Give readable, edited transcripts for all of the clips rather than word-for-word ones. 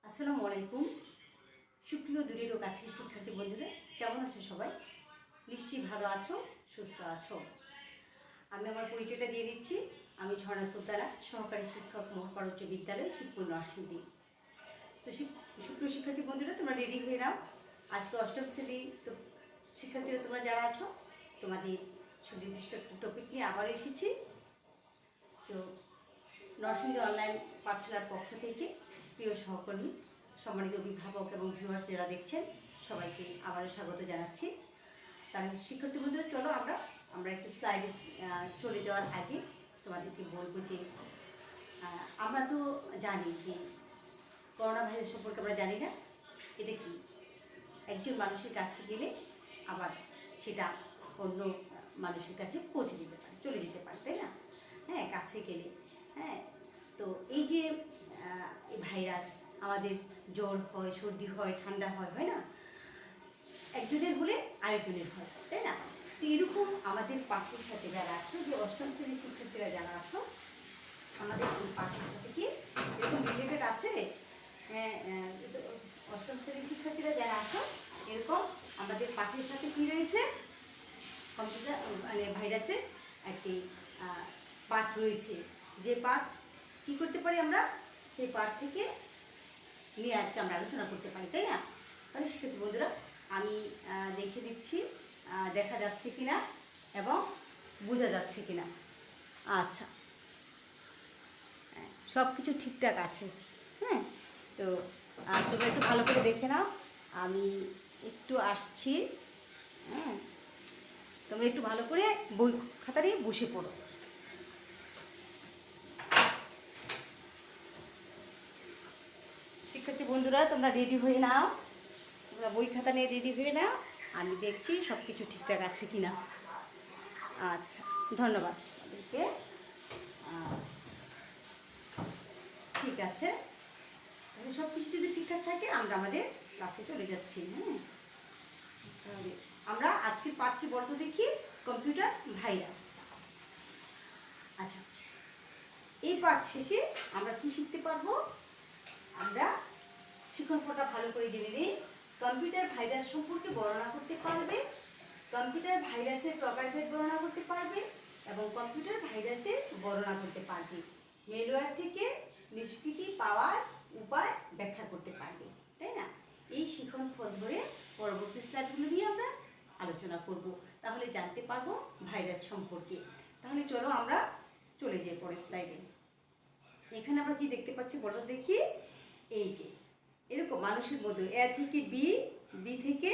আসসালামু আলাইকুম। সুপ্রিয় দূরের ও কাছের শিক্ষার্থী বন্ধুরা, কেমন আছো সবাই? নিশ্চয়ই ভালো আছো, সুস্থ আছো। আমি আমার পরিচয়টা দিয়ে দিচ্ছি। আমি ঝর্ণা সুলতানা, সহকারী শিক্ষক, মহাপাড়া উচ্চ বিদ্যালয়, শিবপুর নরসিংদী। তো সুপ্রিয় শিক্ষার্থী বন্ধুরা, তোমরা রেডি হয়ে নাও। আজকে অষ্টম শ্রেণী তো শিক্ষার্থীরা তোমরা যারা আছো, তোমাদের সুনির্দিষ্ট একটা টপিক নিয়ে আবার এসেছি। তো নরসিংদী অনলাইন পাঠশালার পক্ষ থেকে প্রিয় সহকর্মী, সম্মানিত অভিভাবক এবং ভিউয়ার্স যারা দেখছেন, সবাইকে আবারও স্বাগত জানাচ্ছি। তাহলে শিক্ষার্থী বন্ধুরা, চলো আমরা একটু স্লাইডে চলে যাওয়ার আগে তোমাদেরকে বলবো যে আমরা তো জানি যে করোনা ভাইরাস সম্পর্কে আমরা জানি না এটা কি। একজন মানুষের কাছে গেলে আবার সেটা অন্য মানুষের কাছে পৌঁছে যেতে পারে, চলে যেতে পারে, তাই না? হ্যাঁ, কাছে গেলে। হ্যাঁ, তো এই যে এই ভাইরাস, আমাদের জ্বর হয়, সর্দি হয়, ঠান্ডা হয়, হয় না? একজনের হলে আরেকজনের হয়, তাই না? তো এরকম আমাদের পাঠের সাথে যারা আছো, যে অষ্টম শ্রেণীর শিক্ষার্থীরা যারা আছো, আমাদের এই পাঠের সাথে কি এরকম রিলেটেড আছে? হ্যাঁ, অষ্টম শ্রেণীর শিক্ষার্থীরা যারা আছো, এরকম আমাদের পাঠের সাথে কি রয়েছে? কম্পিউটার মানে ভাইরাসের একটি পাঠ রয়েছে। যে পাঠ কি করতে পারি আমরা, সেই পাঠ থেকে নিয়ে আজকে আমরা আলোচনা করতে পারি, তাই না? তাহলে শিক্ষার্থী বন্ধুরা, আমি দেখে দিচ্ছি দেখা যাচ্ছে কিনা এবং বোঝা যাচ্ছে কিনা। আচ্ছা, সব কিছু ঠিকঠাক আছে। হ্যাঁ, তো তোমরা একটু ভালো করে দেখে নাও। আমি একটু আসছি। হ্যাঁ, তোমরা একটু ভালো করে বই খাতা নিয়ে বসে পড়ো। শিক্ষার্থী বন্ধুরা, তোমরা রেডি হয়ে নাও, তোমরা বই খাতা নিয়ে রেডি হয়ে নাও। আমি দেখছি সব কিছু ঠিকঠাক আছে কি না। আচ্ছা, ধন্যবাদ তাদেরকে। ঠিক আছে, সব কিছু যদি ঠিকঠাক থাকে আমরা আমাদের ক্লাসে চলে যাচ্ছি। হ্যাঁ, তাহলে আমরা আজকের পাঠ কি বলতো দেখি, কম্পিউটার ভাইরাস। আচ্ছা, এই পাঠ শেষে আমরা কি শিখতে পারবো? আমরা শিক্ষণটা ভালো করে জেনে নিই। কম্পিউটার ভাইরাস সম্পর্কে বর্ণনা করতে পারবে, কম্পিউটার ভাইরাসের প্রকারভেদ বর্ণনা করতে পারবে এবং কম্পিউটার ভাইরাসের বর্ণনা করতে পারবে। মেলওয়্যার থেকে নিষ্কৃতি পাওয়ার উপায় ব্যাখ্যা করতে পারবে, তাই না? এই শিখন ফল ধরে পরবর্তী স্লাইডগুলো নিয়ে আমরা আলোচনা করব, তাহলে জানতে পারবো ভাইরাস সম্পর্কে। তাহলে চলো আমরা চলে যাই পরের স্লাইডে। এখানে আমরা কি দেখতে পাচ্ছি বলো দেখি। এই যে এরকম মানুষের মধ্যে এ থেকে বি, বি থেকে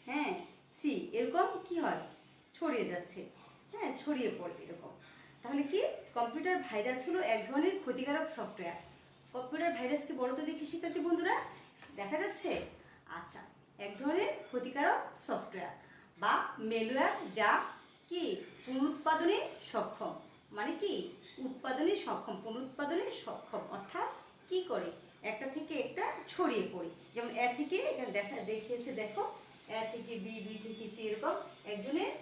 হ্যাঁ সি, এরকম কি হয়, ছড়িয়ে যাচ্ছে। হ্যাঁ, ছড়িয়ে পড়ে এরকম। তাহলে কি, কম্পিউটার ভাইরাস হলো এক ধরনের ক্ষতিকারক সফটওয়্যার। কম্পিউটার ভাইরাস কি বলো তো দেখি শিক্ষার্থী বন্ধুরা, দেখা যাচ্ছে? আচ্ছা, এক ধরনের ক্ষতিকারক সফটওয়্যার বা মেলওয়্যার, যা কি পুনরুৎপাদনে সক্ষম। মানে কি, উৎপাদনে সক্ষম, পুনরুৎপাদনে সক্ষম, অর্থাৎ কি করে একটা থেকে একটা ছড়িয়ে পড়ে। যেমন এ থেকে, এখানে দেখিয়েছে দেখো, এ থেকে বি, বি থেকে সি, এরকম একজনের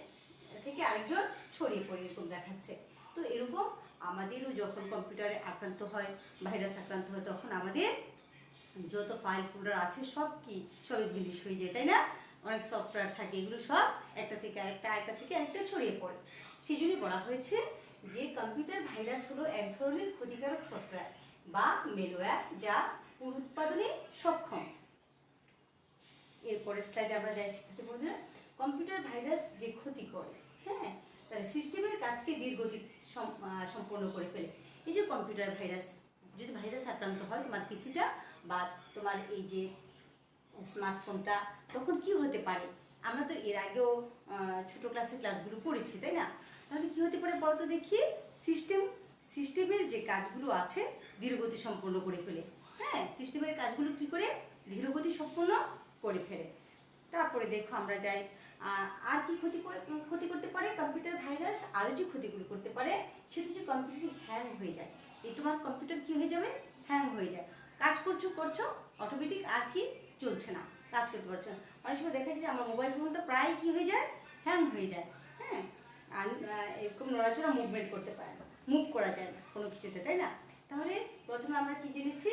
থেকে আরেকজন ছড়িয়ে পড়ে এরকম দেখাচ্ছে। তো এরকম আমাদেরও যখন কম্পিউটারে আক্রান্ত হয়, ভাইরাস আক্রান্ত হয়, তখন আমাদের যত ফাইল ফোল্ডার আছে সব কি, সবই বিলিশ হয়ে যায়, তাই না? অনেক সফটওয়্যার থাকে, এগুলো সব একটা থেকে আরেকটা, আরেকটা থেকে আরেকটা ছড়িয়ে পড়ে। সেই জন্যই বলা হয়েছে যে কম্পিউটার ভাইরাস হলো এক ধরনের ক্ষতিকারক সফটওয়্যার বা মেলওয়্যার, যা পুনরুৎপাদনে সক্ষম। এরপরের স্লাইডে আমরা যাই শিক্ষার্থী বন্ধুরা। কম্পিউটার ভাইরাস যে ক্ষতি করে, হ্যাঁ, তাহলে সিস্টেমের কাজকে ধীরগতি সম্পন্ন করে ফেলে। এই যে কম্পিউটার ভাইরাস, যদি ভাইরাস আক্রান্ত হয় তোমার পিসিটা বা তোমার এই যে স্মার্টফোনটা, তখন কি হতে পারে? আমরা তো এর আগেও ছোট ক্লাসের ক্লাসগুলো করেছি, তাই না? তাহলে কি হতে পারে বলতো দেখি, সিস্টেমের যে কাজগুলো আছে ধীরগতি সম্পন্ন করে ফেলে। হ্যাঁ, সিস্টেমের কাজগুলো কি করে ধীরগতি সম্পন্ন করে ফেলে। তারপরে দেখো আমরা যাই, আর কি ক্ষতি করতে পারে কম্পিউটার ভাইরাস। আরও যে ক্ষতিগুলো করতে পারে সেটা হচ্ছে কম্পিউটার হ্যাং হয়ে যায়। এই তোমার কম্পিউটার কি হয়ে যাবে, হ্যাং হয়ে যায়। কাজ করছো অটোমেটিক আর কি চলছে না, কাজ করতে পারছো না। অনেক সময় দেখা যায় যে আমার মোবাইল ফোনটা প্রায় কি হয়ে যায়, হ্যাং হয়ে যায়। হ্যাঁ, আর এরকম নড়াচড়া মুভমেন্ট করতে পারে না, মুভ করা যায় না কোনো কিছুতে, তাই না? তাহলে প্রথমে আমরা কি জেনেছি,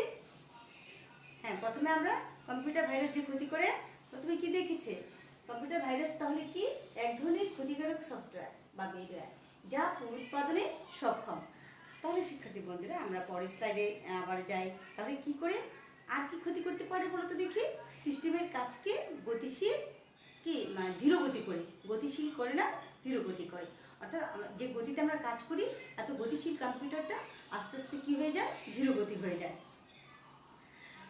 হ্যাঁ, প্রথমে আমরা কম্পিউটার ভাইরাস যে ক্ষতি করে প্রথমে কি দেখেছে? কম্পিউটার ভাইরাস তাহলে কি? এক ধরনের ক্ষতিকারক সফটওয়্যার বা বেডওয়্যার যা পুনরুৎপাদনে সক্ষম। তাহলে শিক্ষার্থী বন্ধুরা আমরা পরের স্লাইডে আবার যাই। তাহলে কি করে আর কি ক্ষতি করতে পারে বলো তো দেখি? সিস্টেমের কাজকে গতিশীল কি মানে ধীরগতি করে, গতিশীল করে না, ধীরগতি করে। অর্থাৎ যে গতিতে আমরা কাজ করি, এত গতিশীল কম্পিউটারটা আস্তে আস্তে কি হয়ে যায়? ধীরগতি হয়ে যায়।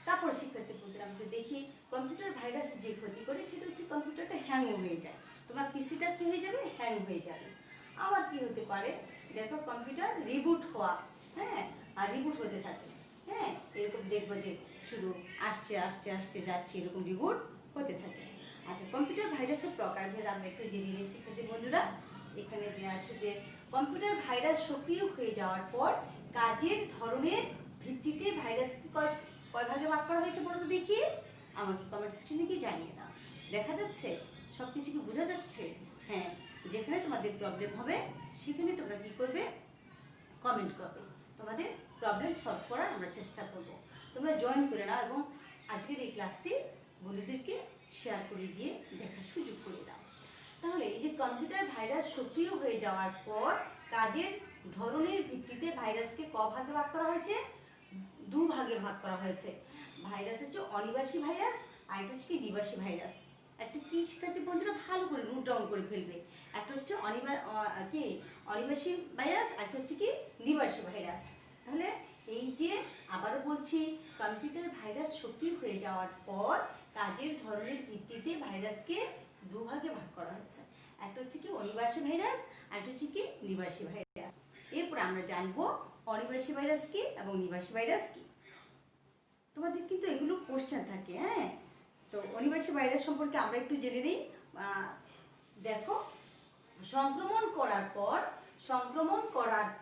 তারপর শিক্ষার্থী বন্ধুরা আমরা দেখি কম্পিউটার ভাইরাস যে ক্ষতি করে সেটা হচ্ছে কম্পিউটারটা হ্যাং হয়ে যায়। তোমার পিসিটা কি হয়ে যাবে? হ্যাং হয়ে যাবে। আবার কি হতে পারে? দেখো কম্পিউটার রিবুট হওয়া, হ্যাঁ, আর রিবুট হতে থাকে, হ্যাঁ, এরকম দেখবো যে শুধু আসছে আসছে আসছে যাচ্ছে, এরকম রিবুট হতে থাকে। আচ্ছা, কম্পিউটার ভাইরাসের প্রকারভেদ আমরা একটু জেনে নিই শিক্ষার্থী বন্ধুরা। এখানে দেওয়া আছে যে কম্পিউটার ভাইরাস সক্রিয় হয়ে যাওয়ার পর কাজের ধরনের ভিত্তিতে ভাইরাসকে কয় ভাগে ভাগ করা হয়েছে বলো তো দেখি? আমাকে কমেন্ট সেকশনে গিয়ে জানিয়ে দাও। দেখা যাচ্ছে? সব কিছু কি বোঝা যাচ্ছে? হ্যাঁ, যেখানে তোমাদের প্রবলেম হবে সেখানে তোমরা কি করবে? কমেন্ট করবে। তোমাদের প্রবলেম সলভ করার আমরা চেষ্টা করব। তোমরা জয়েন করে নাও এবং আজকের এই ক্লাসটি বন্ধুদেরকে শেয়ার করে দিয়ে দেখার সুযোগ করে দাও। তাহলে এই যে কম্পিউটার ভাইরাস সক্রিয় হয়ে যাওয়ার পর কাজের ধরনের ভিত্তিতে ভাইরাসকে ক ভাগে ভাগ করা হয়েছে? দু ভাগে ভাগ করা হয়েছে। ভাইরাস হচ্ছে অনিবাসী ভাইরাস, আর একটা হচ্ছে কি নিবাসী ভাইরাস। একটা কি শিক্ষার্থী বন্ধুরা ভালো করে নোট ডাউন করে ফেলবে। একটা হচ্ছে অনিবাসী ভাইরাস, আর একটা হচ্ছে কি নিবাসী ভাইরাস। তাহলে এই যে আবারও বলছি, কম্পিউটার ভাইরাস সক্রিয় হয়ে যাওয়ার পর কাজের ধরনের ভিত্তিতে ভাইরাসকে দু ভাগে ভাগ করা হয়েছে। একটা হচ্ছে কি অনিবাসী ভাইরাস, আর একটা হচ্ছে কি নিবাসী ভাইরাস। এরপর আমরা জানবো অনিবাসী ভাইরাস কি এবং নিবাসী ভাইরাস কি। তোমাদের কিন্তু এগুলো কোশ্চেন থাকে, হ্যাঁ। তো অনিবাসী ভাইরাস সম্পর্কে আমরা একটু জেনে নিই। দেখো, সংক্রমণ করার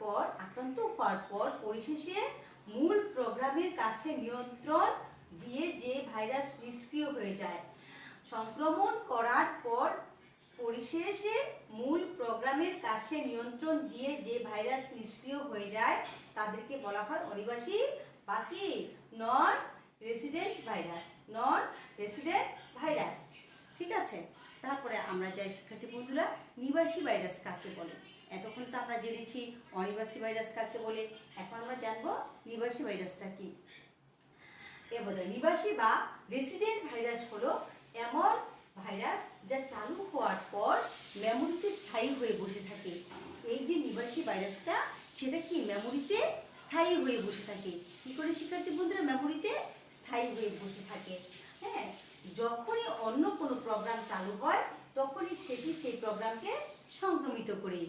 পর আক্রান্ত হওয়ার পর পরিশেষে মূল প্রোগ্রামের কাছে নিয়ন্ত্রণ দিয়ে যে ভাইরাস নিষ্ক্রিয় হয়ে যায়। সংক্রমণ করার পর পরিশেষে মূল প্রোগ্রামের কাছে নিয়ন্ত্রণ দিয়ে যে ভাইরাস নিষ্ক্রিয় হয়ে যায় তাদেরকে বলা হয় অনিবাসী বা কি নন রেসিডেন্ট ভাইরাস। ঠিক আছে, তারপরে আমরা যাই শিক্ষার্থী বন্ধুরা, নিবাসী ভাইরাস কাকে বলে। এতক্ষণ তো আমরা জেনেছি অনিবাসী ভাইরাস কাকে বলে, এখন আমরা জানবো নিবাসী ভাইরাসটা কি। এবার নিবাসী বা রেসিডেন্ট ভাইরাস হলো এমন ভাইরাস যা চালু হওয়ার পর মেমোরিতে স্থায়ী হয়ে বসে থাকে। এই যে নিবাসী ভাইরাসটা, সেটা কি মেমোরিতে স্থায়ী হয়ে বসে থাকে। কি করে শিক্ষার্থী বন্ধুরা? মেমোরিতে স্থায়ী হয়ে বসে থাকে, হ্যাঁ। যখনই অন্য কোনো প্রোগ্রাম চালু হয় তখনই সেটি সেই প্রোগ্রামকে সংক্রমিত করে।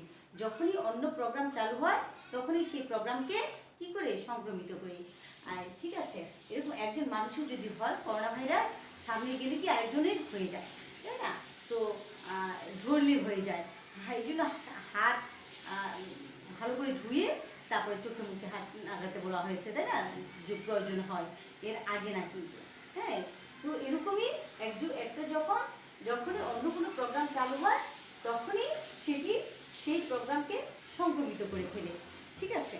যখনই অন্য প্রোগ্রাম চালু হয় তখনই সেই প্রোগ্রামকে কি করে? সংক্রমিত করে। আর ঠিক আছে, এরকম একজন মানুষের যদি হয় করোনা ভাইরাস, সামনে গেলে কি আরেকজনের হয়ে যায়, তাই না? তো ধরলে হয়ে যায়। এই জন্য হাত ভালো করে ধুয়ে তারপরে চোখে মুখে হাত লাগাতে বলা হয়েছে, তাই না? যে প্রয়োজন হয়, এর আগে না কিন্তু, হ্যাঁ। তো এরকমই একটা যখনই অন্য কোনো প্রোগ্রাম চালু হয় তখনই সেটি সেই প্রোগ্রামকে সংক্রমিত করে ফেলে। ঠিক আছে,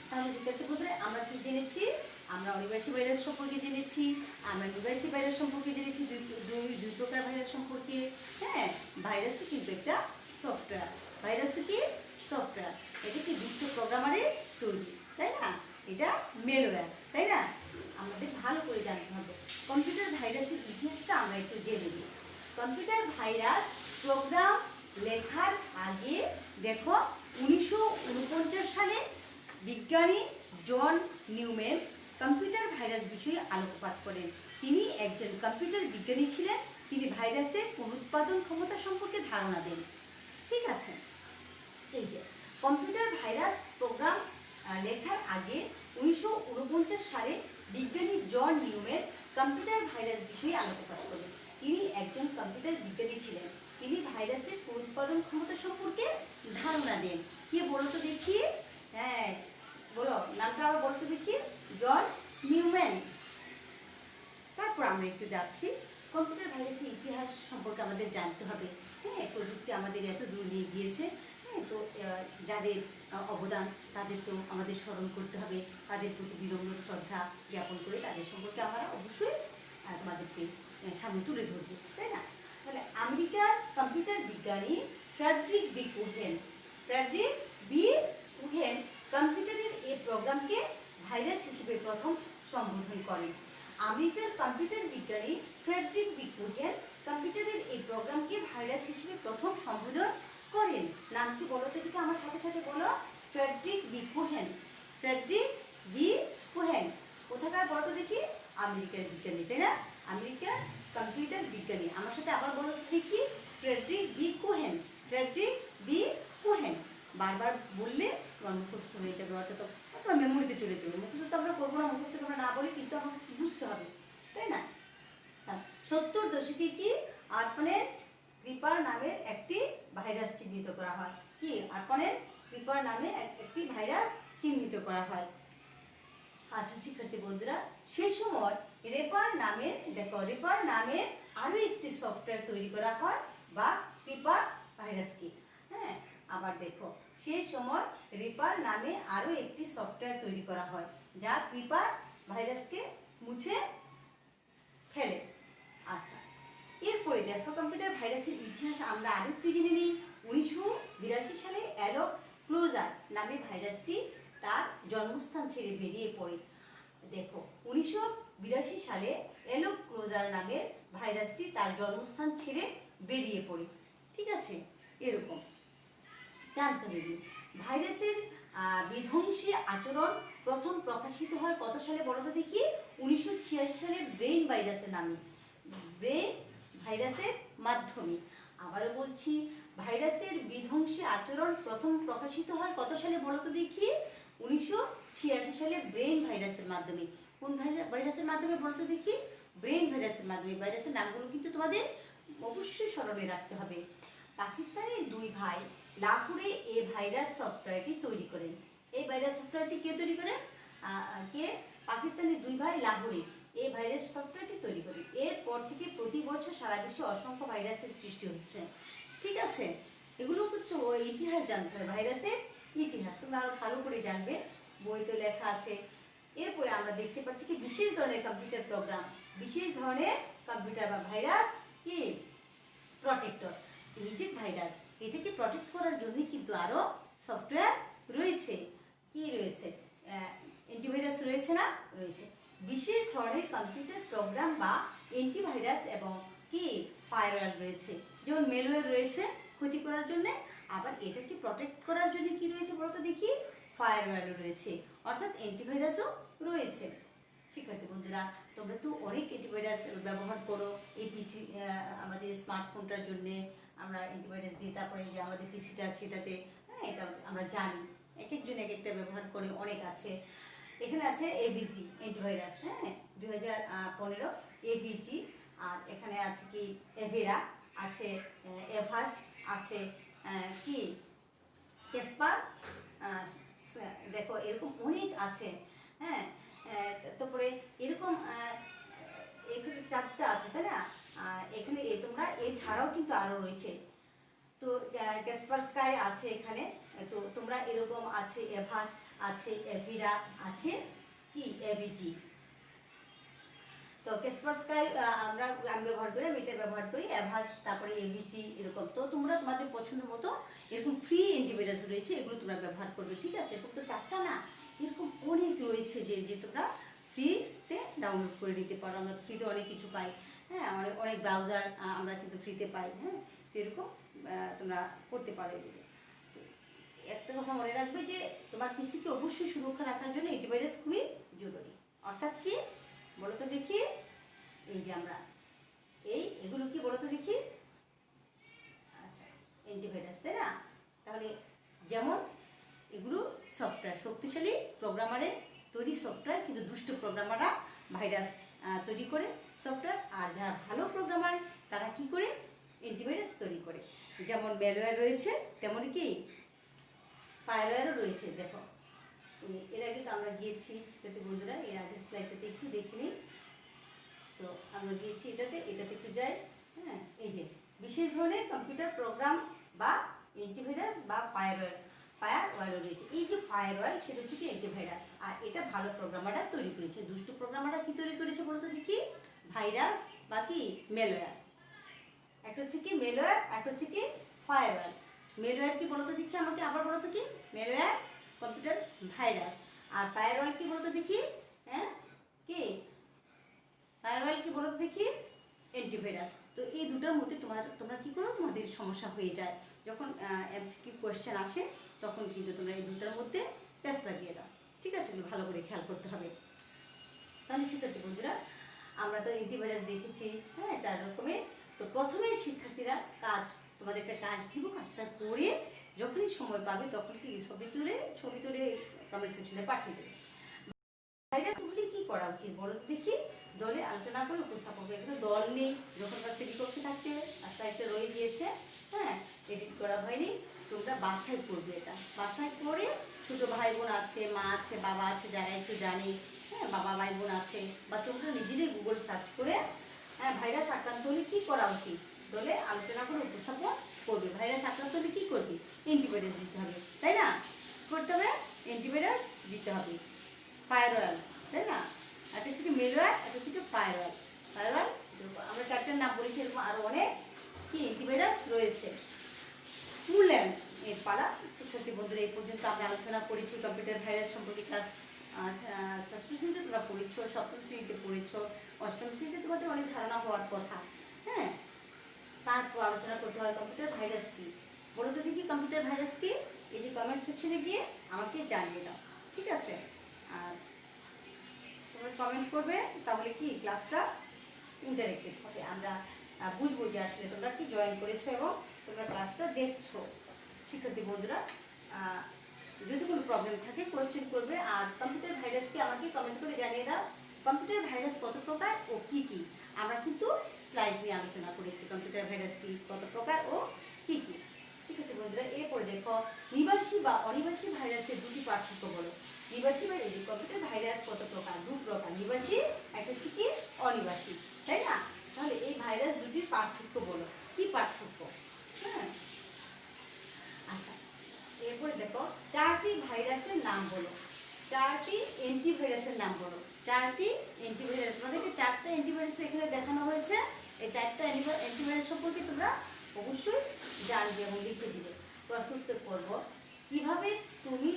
তাহলে শিক্ষার্থী বন্ধুরা আমরা কি জেনেছি? আমরা অনিবাসী ভাইরাস সম্পর্কে জেনেছি, আমরা নিবাসী ভাইরাস সম্পর্কে জেনেছি, দুই প্রকার ভাইরাস সম্পর্কে, হ্যাঁ। ভাইরাসও কিন্তু একটা সফটওয়্যার, এটা কি বিশ্ব প্রোগ্রামারের তৈরি, তাই না? এটা মেলওয়্যার, তাই না? আমাদের ভালো করে জানতে হবে। কম্পিউটার ভাইরাসের ইতিহাসটা আমরা একটু জেনে নিই। কম্পিউটার ভাইরাস প্রোগ্রাম লেখার আগে দেখো 1949 সালে বিজ্ঞানী জন নিউম্যান কম্পিউটার ভাইরাস বিষয়ে আলোকপাত করেন। তিনি একজন কম্পিউটার বিজ্ঞানী ছিলেন। তিনি ভাইরাসের পুনরুৎপাদন ক্ষমতা সম্পর্কে ধারণা দেন। ঠিক আছে, এই যে কম্পিউটার ভাইরাস প্রোগ্রাম লেখার আগে 1949 সালে বিজ্ঞানী জন নিউম্যান কম্পিউটার ভাইরাস বিষয়ে আলোকপাত করেন। তিনি একজন কম্পিউটার বিজ্ঞানী ছিলেন। তিনি ভাইরাসের পুনরুৎপাদন ক্ষমতা সম্পর্কে ধারণা দেন। কে বলো তো দেখি? হ্যাঁ, বলো নামটা আবার বলতে দেখি। জন নিউম্যান। তারপর আমরা একটু যাচ্ছি কম্পিউটার ভাইরাসের ইতিহাস সম্পর্কে আমাদের জানতে হবে, হ্যাঁ। প্রযুক্তি আমাদের এত দূর নিয়ে গিয়েছে, হ্যাঁ, তো যাদের অবদান তাদেরকেও আমাদের স্মরণ করতে হবে, তাদের প্রতি বিনম্র শ্রদ্ধা জ্ঞাপন করে তাদের সম্পর্কে আমরা অবশ্যই তোমাদেরকে সামনে তুলে ধরবো, তাই না? তাহলে আমেরিকার কম্পিউটার বিজ্ঞানী ফ্রেডরিক বি কুহেন কম্পিউটারের এই প্রোগ্রামকে ভাইরাস হিসেবে প্রথম সম্বোধন করেন। আমেরিকার কম্পিউটার বিজ্ঞানী ফ্রেডরিক বি কুহেন কম্পিউটারের এই প্রোগ্রামকে ভাইরাস হিসেবে প্রথম সম্বোধন করেন। নাম কি বলো তো, এদিকে আমার সাথে সাথে বলো। ফ্রেডরিক বি কুহেন। ফ্রেডরিক বি কুহেন কোথাকার বলো তো দেখি? আমেরিকার বিজ্ঞানী, তাই না? আমেরিকার কম্পিউটার বিজ্ঞানী। আমার সাথে আবার বলো দেখি। ফ্রেডরিক বি কুহেন। ফ্রেডরিক বি কুহেন। বারবার বললে তোমার মুখস্থ হয়ে যাবে, অর্থাৎ তোমার মেমোরিতে চলে যাবে। মুখস্থ তো আমরা করবো না, মুখস্থ আমরা না বলি, কিন্তু আমাকে বুঝতে হবে, তাই না? 70 দশকে কি আর্পানেট ক্রিপার নামের একটি ভাইরাস চিহ্নিত করা হয়। কি আর্পানেট ক্রিপার নামে একটি ভাইরাস চিহ্নিত করা হয়। আচ্ছা শিক্ষার্থী বন্ধুরা, সেই সময় রেপার নামের আরো একটি সফটওয়্যার তৈরি করা হয়, বা ক্রিপার ভাইরাস কি। হ্যাঁ, আবার দেখো, সেই সময় রেপার নামে আরো একটি সফটওয়্যার তৈরি করা হয় যা ক্রিপার ভাইরাসকে মুছে ফেলে। আচ্ছা, এরপরে দেখো কম্পিউটার ভাইরাসের ইতিহাস আমরা আরো একটু জেনে নিই। 1982 সালে অ্যালোক ক্লোজার নামে ভাইরাসটি তার জন্মস্থান ছেড়ে বেরিয়ে পড়ে। দেখো, 1982 সালে অ্যালোক ক্লোজার নামের ভাইরাসটি তার জন্মস্থান ছেড়ে বেরিয়ে পড়ে। ঠিক আছে, এরকম জানতে হবে। ভাইরাসের বিধ্বংসী আচরণ প্রথম প্রকাশিত হয় কত সালে বলো তো দেখি? 1986 সালে ব্রেন ভাইরাসের নামে, ব্রেন ভাইরাসের মাধ্যমে। আবারও বলছি, ভাইরাসের বিধ্বংসী আচরণ প্রথম প্রকাশিত হয় কত সালে বলো তো দেখি? 1986 সালে ব্রেন ভাইরাসের মাধ্যমে। কোন ভাইরাসের মাধ্যমে বলো তো দেখি? ব্রেন ভাইরাসের মাধ্যমে। ভাইরাসের নামগুলো কিন্তু তোমাদের অবশ্যই স্মরণে রাখতে হবে। পাকিস্তানের দুই ভাই লাহোরে এই ভাইরাস সফটওয়্যারটি তৈরি করেন। এই ভাইরাস সফটওয়্যারটি কে তৈরি করেন? পাকিস্তানের দুই ভাই লাহোরে এই ভাইরাস সফটওয়্যারটি তৈরি করেন। এরপর থেকে প্রতি বছর সারা বিশ্বে অসংখ্য ভাইরাসের সৃষ্টি হচ্ছে। ঠিক আছে, এগুলো হচ্ছে ইতিহাস জানতে হবে, ভাইরাসের ইতিহাস তোমরা আরো ভালো করে জানবে, বইতে লেখা আছে। এরপরে আমরা দেখতে পাচ্ছি কি বিশেষ ধরনের কম্পিউটার প্রোগ্রাম, বিশেষ ধরনের কম্পিউটার বা ভাইরাস কি প্রটেক্টর। এই যে ভাইরাস, এটাকে প্রটেক্ট করার জন্যই কিন্তু আরো সফটওয়্যার রয়েছে। কি রয়েছে? অ্যান্টিভাইরাস রয়েছে না? রয়েছে। বিশেষ ধরনের কম্পিউটার প্রোগ্রাম বা অ্যান্টিভাইরাস এবং কি ফায়ারওয়াল রয়েছে, যেমন মেলওয়্যার রয়েছে ক্ষতি করার জন্য, আবার এটাকে প্রটেক্ট করার জন্য কি রয়েছে বলতো দেখি? ফায়ারওয়ালও রয়েছে, অর্থাৎ অ্যান্টিভাইরাসও রয়েছে। শিক্ষার্থী বন্ধুরা, তোমরা তো অনেক অ্যান্টিভাইরাস ব্যবহার করো। এই পিসি আমাদের স্মার্টফোনটার জন্যে আমরা অ্যান্টিভাইরাস দিই, তারপরে যে আমাদের পিসিটা আছে এটাতে, হ্যাঁ এটা আমরা জানি, এক একজন এক একটা ব্যবহার করে, অনেক আছে। এখানে আছে এভিজি অ্যান্টিভাইরাস, হ্যাঁ 2015 এভিজি। আর এখানে আছে কি এভেরা, আছে এভাস, আছে কি কেসপার, দেখো এরকম অনেক আছে। হ্যাঁ, তারপরে এরকম এখানে 4টা আছে, তাই না? এখানে তোমরা এছাড়াও কিন্তু আরো রয়েছে। তো ক্যাসপার স্কাই আছে এখানে, তো তোমরা এরকম আছে এভাস্ট আছে, এভিরা আছে, কি এভিজি। তো ক্যাসপার স্কাই আমি ব্যবহার করি, আমি এটা ব্যবহার করি, এভাস্ট, তারপরে এভিজি, এরকম। তো তোমরা তোমাদের পছন্দ মতো এরকম ফ্রি অ্যান্টিভাইরাস রয়েছে, এগুলো তোমরা ব্যবহার করবে। ঠিক আছে, এরকম তো 4টা না, এরকম অনেক রয়েছে যে তোমরা ফ্রিতে ডাউনলোড করে নিতে পারো। আমরা তো ফ্রিতে অনেক কিছু পাই, হ্যাঁ অনেক অনেক ব্রাউজার আমরা কিন্তু ফ্রিতে পাই। হ্যাঁ, তো এরকম তোমরা করতে পারো এগুলো। তো একটা কথা মনে রাখবে যে তোমার পিসিকে অবশ্যই সুরক্ষা রাখার জন্য অ্যান্টিভাইরাস খুবই জরুরি। অর্থাৎ কি বলো তো দেখি? এই যে আমরা এগুলো কি বলো তো দেখি? আচ্ছা, অ্যান্টিভাইরাস, তাই না? তাহলে যেমন এগুলো সফটওয়্যার, শক্তিশালী প্রোগ্রামারের তৈরি সফটওয়্যার, কিন্তু দুষ্ট প্রোগ্রামাররা ভাইরাস তৈরি করে সফটওয়্যার, আর যারা ভালো প্রোগ্রামার তারা কি করে? অ্যান্টিভাইরাস তৈরি করে। যেমন ম্যালওয়্যার রয়েছে, তেমনি কি ফায়ারওয়্যারও রয়েছে। দেখো এর আগে তো আমরা গিয়েছি শিক্ষার্থী বন্ধুরা, এর আগের স্লাইডটাতে একটু দেখে নিই। তো আমরা গিয়েছি এটাতে একটু যাই। হ্যাঁ, এই যে বিশেষ ধরনের কম্পিউটার প্রোগ্রাম বা অ্যান্টিভাইরাস বা ফায়ারওয়াল রয়েছে। এই যে ফায়ারওয়াল সেটা হচ্ছে কি অ্যান্টিভাইরাস, আর এটা ভালো প্রোগ্রামাররা তৈরি করেছে। দুষ্ট প্রোগ্রামাররা কি তৈরি করেছে বলতো দেখি? ভাইরাস বা কি মেলওয়্যার। একটা হচ্ছে কি মেলওয়্যার, একটা হচ্ছে কি ফায়ারওয়াল। মেলওয়্যার কি বলতো দেখি আমাকে, আবার বলতো কি? Malware computer virus. আর ফায়ারওয়াল কি বলতো দেখি? হ্যাঁ কি ফায়ারওয়াল কি বলতো দেখি? অ্যান্টিভাইরাস। তো এই দুটোর মধ্যে তোমরা কি করো, তোমাদের সমস্যা হয়ে যায় যখন এমসিকিউ কোয়েশ্চেন আসে, তখন কিন্তু তোমরা এই দুটোর মধ্যে প্যাচ লাগিয়ে দাও। ঠিক আছে, ভালো করে খেয়াল করতে হবে। তাহলে শিক্ষার্থী বন্ধুরা, আমরা তো অ্যান্টিভাইরাস দেখেছি, হ্যাঁ, 4 রকমের। তো প্রথমে শিক্ষার্থীরা তোমাদের একটা কাজ দিব, কাজটা করে যখনই সময় পাবে তখন কি ছবি তুলে কমেন্ট সেকশনে পাঠিয়ে দেবে। ভাইরাস হলে কি করা উচিত বলো তো দেখি? দলে আলোচনা করে উপস্থাপন করে। একটা দল নেই, যখন স্টাডি করতে থাকতে আস্তে একটা রয়ে গিয়েছে, হ্যাঁ, এডিট করা হয়নি। তোমরা বাসায় করবে, এটা বাসায় করে ছোটো ভাই বোন আছে, মা আছে, বাবা আছে, যারা একটু জানে, হ্যাঁ, বাবা ভাই বোন আছে, বা তোমরা নিজেরাই গুগল সার্চ করে, হ্যাঁ, ভাইরাস আক্রান্ত হলে কী করা উচিত দলে আলোচনা করে উপস্থাপন করবে। ভাইরাস আক্রান্ত হলে কী করবে? অ্যান্টিভাইরাস দিতে হবে, তাই না? করতে হবে, অ্যান্টিভাইরাস দিতে হবে। ফায়ারওয়াল, তাই না? একটা হচ্ছে কি মেলওয়্যার, একটা হচ্ছে কি ফায়ারওয়াল। ফায়ারওয়াল আমরা 4টার নাম বলি, সেরকম আরও অনেক কি অ্যান্টিভাইরাস রয়েছে। মূল্যায়ন এর পালা। শিক্ষার্থী বন্ধুরা, এই পর্যন্ত আমরা আলোচনা করেছি কম্পিউটার ভাইরাস সম্পর্কে। ক্লাস 6ষ্ঠ শ্রেণীতে তোমরা পড়েছ, 7ম শ্রেণীতে পড়েছ, 8ম শ্রেণীতে তোমাদের অনেক ধারণা হওয়ার কথা, হ্যাঁ। তারপর আলোচনা করতে হয় কম্পিউটার ভাইরাস কি। বলো তো দেখি কম্পিউটার ভাইরাস কি? এই যে কমেন্ট সেকশনে গিয়ে আমাকে জানিয়ে দাও, ঠিক আছে? আর তোমরা কমেন্ট করবে, তাহলে কি ক্লাসটা ইন্টারেক্টিভ হবে। আমরা বুঝবো যে আসলে তোমরা কি জয়েন করেছো এবং তোমরা ক্লাসটা দেখছো। শিক্ষার্থী বন্ধুরা, যদি কোনো প্রবলেম থাকে কোয়েশ্চেন করবে। আর কম্পিউটার ভাইরাসকে আমাকে কমেন্ট করে জানিয়ে দাও কম্পিউটার ভাইরাস কত প্রকার ও কি কি। আমরা কিন্তু স্লাইড নিয়ে আলোচনা করেছি কম্পিউটার ভাইরাস কি, কত প্রকার ও কি কি। শিক্ষার্থী বন্ধুরা, এরপরে দেখো নিবাসী বা অনিবাসী ভাইরাসের দুটি পার্থক্য বলো। নিবাসী বা কম্পিউটার ভাইরাস কত প্রকার? 2 প্রকার, নিবাসী, একটা হচ্ছে কি অনিবাসী, তাই না? তাহলে এই ভাইরাস দুটির পার্থক্য বলো, কি পার্থক্য? হ্যাঁ, আচ্ছা, এরপরে দেখো 4টি ভাইরাসের নাম বলো, 4টি অ্যান্টিভাইরাসের নাম বলো। 4টি অ্যান্টিভাইরাস, তোমাদেরকে 4টা অ্যান্টিভাইরাস এখানে দেখানো হয়েছে। এই 4টা অ্যান্টিভাইরাস সম্পর্কে তোমরা অবশ্যই জানবে এবং লিখে দিবে। প্রশ্ন উত্তর পর্ব কিভাবে তুমি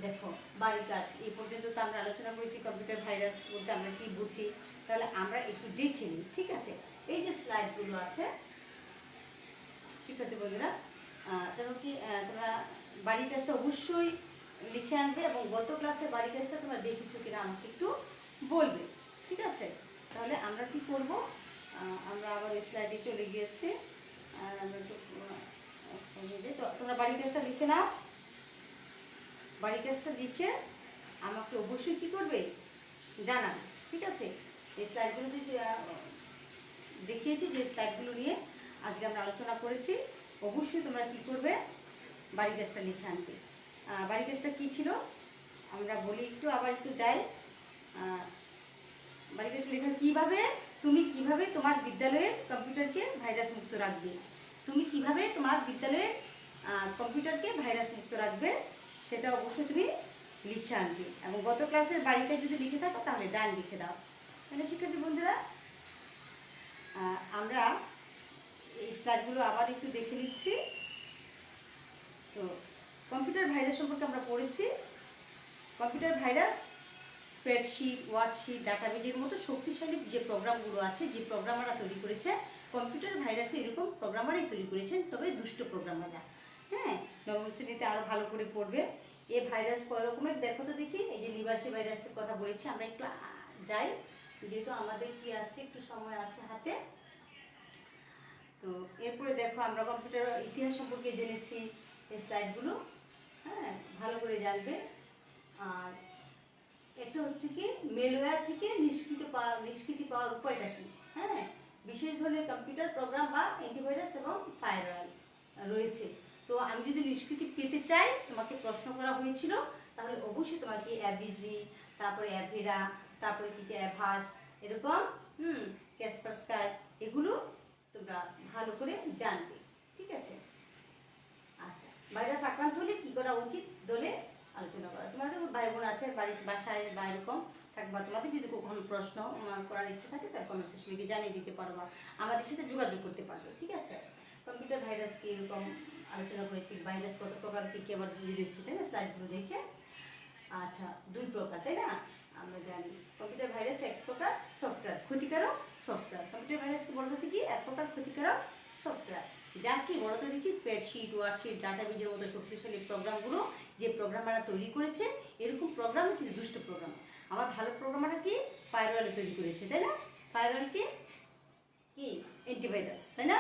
দেখো বাড়ির কাজ। এই পর্যন্ত তো আমরা আলোচনা করেছি কম্পিউটার ভাইরাস বলতে আমরা কি বুঝি। তাহলে আমরা একটু দেখে নিই, ঠিক আছে? এই যে স্লাইডগুলো আছে শিক্ষার্থী বন্ধুরা, তোমরা বাড়ির কাজটা অবশ্যই লিখে আনবে এবং গত ক্লাসে বাড়ির কাজটা তোমরা দেখেছো কিনা আমাকে একটু বলবে, ঠিক আছে? তাহলে আমরা কি করব, আমরা আবার স্লাইডে চলে গিয়েছি। আর আমরা তো তোমরা বাড়ির কাজটা লিখে নাও। বাড়ির কাজটা লিখে আমাকে অবশ্যই কি করবে, জানাবে, ঠিক আছে? এই স্লাইডগুলো দেখিয়েছি, যে স্লাইডগুলো নিয়ে আজকে আমরা আলোচনা করেছি। অবশ্যই তোমরা কি করবে, বাড়ির কাজটা লিখে আনবে। বাড়ির কাজটা কী ছিল আমরা বলি একটু, আবার একটু যাই। বাড়ির কাজটা লেখা তুমি কিভাবে তোমার বিদ্যালয়ের কম্পিউটারকে ভাইরাস মুক্ত রাখবে। তুমি কিভাবে তোমার বিদ্যালয়ের কম্পিউটারকে ভাইরাস মুক্ত রাখবে সেটা অবশ্যই তুমি লিখে আনবে। এবং গত ক্লাসের বাড়িটা যদি লিখে থাকো তাহলে ডান লিখে দাও। তাহলে শিক্ষার্থী বন্ধুরা, আমরা এই স্লাইডগুলো আবার একটু দেখে নিচ্ছি। তো কম্পিউটার ভাইরাস সম্পর্কে আমরা পড়েছি। কম্পিউটার ভাইরাস স্প্রেডশিট, ওয়ার্কশিট, ডাটাবেজের মতো শক্তিশালী যে প্রোগ্রামগুলো আছে, যে প্রোগ্রামাররা তৈরি করেছে কম্পিউটার ভাইরাসে, এরকম প্রোগ্রামারই তৈরি করেছেন, তবে দুষ্ট প্রোগ্রামাররা। হ্যাঁ, 9ম শ্রেণীতে আরও ভালো করে পড়বে। এই ভাইরাস কয় রকমের দেখো তো দেখি। এই যে নিবাসী ভাইরাসের কথা বলেছি, আমরা একটু যাই, যেহেতু আমাদের কি আছে, একটু সময় আছে হাতে। তো এরপরে দেখো আমরা কম্পিউটার ইতিহাস সম্পর্কে জেনেছি, এই স্লাইডগুলো হ্যাঁ ভালো করে জানবে। আর একটা হচ্ছে কি মেলওয়্যার থেকে নিষ্কৃতি পাওয়ার উপায়টা কি। হ্যাঁ, বিশেষ ধরনের কম্পিউটার প্রোগ্রাম বা অ্যান্টিভাইরাস এবং ফায়ারওয়াল রয়েছে। তো আমি যদি নিষ্কৃতি পেতে চাই, তোমাকে প্রশ্ন করা হয়েছিল, তাহলে অবশ্যই তোমাকে অ্যাভিজি, তারপরে অ্যাভেরা, তারপরে কি যে অ্যাভাস, এরকম ক্যাসপারস্কাই, এগুলো তোমরা ভালো করে জানবে, ঠিক আছে? ভাইরাস আক্রান্ত হলে কী করা উচিত দলে আলোচনা করা। তোমাদের ভাই বোন আছে বাড়িতে বাসায় বা এরকম থাকবা, তোমাদের যদি কখনো প্রশ্ন করার ইচ্ছে থাকে তার কমেন্ট সেকশনে গিয়ে জানিয়ে দিতে পারো বা আমাদের সাথে যোগাযোগ করতে পারবে, ঠিক আছে। কম্পিউটার ভাইরাস কি এরকম আলোচনা করেছি, ভাইরাস কত প্রকার কী কী আবার জেনেছি, তাই না, স্লাইডগুলো দেখে। আচ্ছা, দুই প্রকার, তাই না, আমরা জানি। কম্পিউটার ভাইরাস এক প্রকার সফটওয়্যার, ক্ষতিকারক সফটওয়্যার। কম্পিউটার ভাইরাসকে বলতে কি এক প্রকার ক্ষতিকারক সফটওয়্যার, যা কি বলতো দেখি স্প্রেডশিট, ওয়ার্কশিট, ডাটাবেজের মতো শক্তিশালী প্রোগ্রামগুলো যে প্রোগ্রামাররা তৈরি করেছে, এরকম প্রোগ্রাম কিন্তু দুষ্ট প্রোগ্রাম। আমার ভালো প্রোগ্রামাররা কি ফায়ারওয়ালে তৈরি করেছে, তাই না, ফায়ারওয়াল কি অ্যান্টিভাইরাস, তাই না।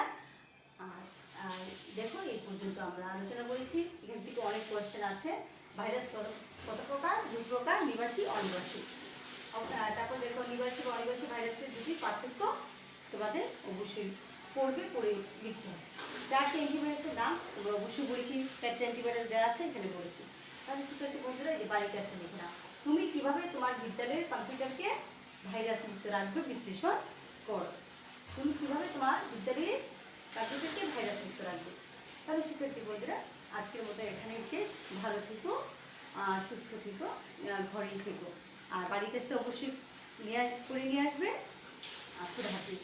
আর আর দেখো এই পর্যন্ত আমরা আলোচনা করেছি, এখান থেকে অনেক কোয়েশ্চেন আছে। ভাইরাস কত প্রকার, দুই প্রকার, নিবাসী অনিবাসী। তারপর দেখো নিবাসী বা অনিবাসী ভাইরাসের দুটি পার্থক্য তোমাদের অবশ্যই পড়বে, পড়ে লিখতে হবে। চারটে অ্যান্টিভাইরাসের নাম আমরা অবশ্যই বলেছি, চারটে অ্যান্টিভাইরাস দেওয়া আছে এখানে বলেছি। তাহলে শিক্ষার্থী বন্ধুরা এই বাড়ির কাজটা লিখে নাও। তুমি কিভাবে তোমার বিদ্যালয়ের কম্পিউটারকে ভাইরাস মুক্ত রাখবে বিশ্লেষণ করো। তুমি কিভাবে তোমার বিদ্যালয়ের কম্পিউটারকে ভাইরাস মুক্ত রাখবে। তাহলে শিক্ষার্থী বন্ধুরা আজকের মতো এখানেই শেষ। ভালো থেকো, সুস্থ থেকো, ঘরেই থেকো, আর বাড়ির কাজটা অবশ্যই করে নিয়ে আসবে। খুদা হাফিজ।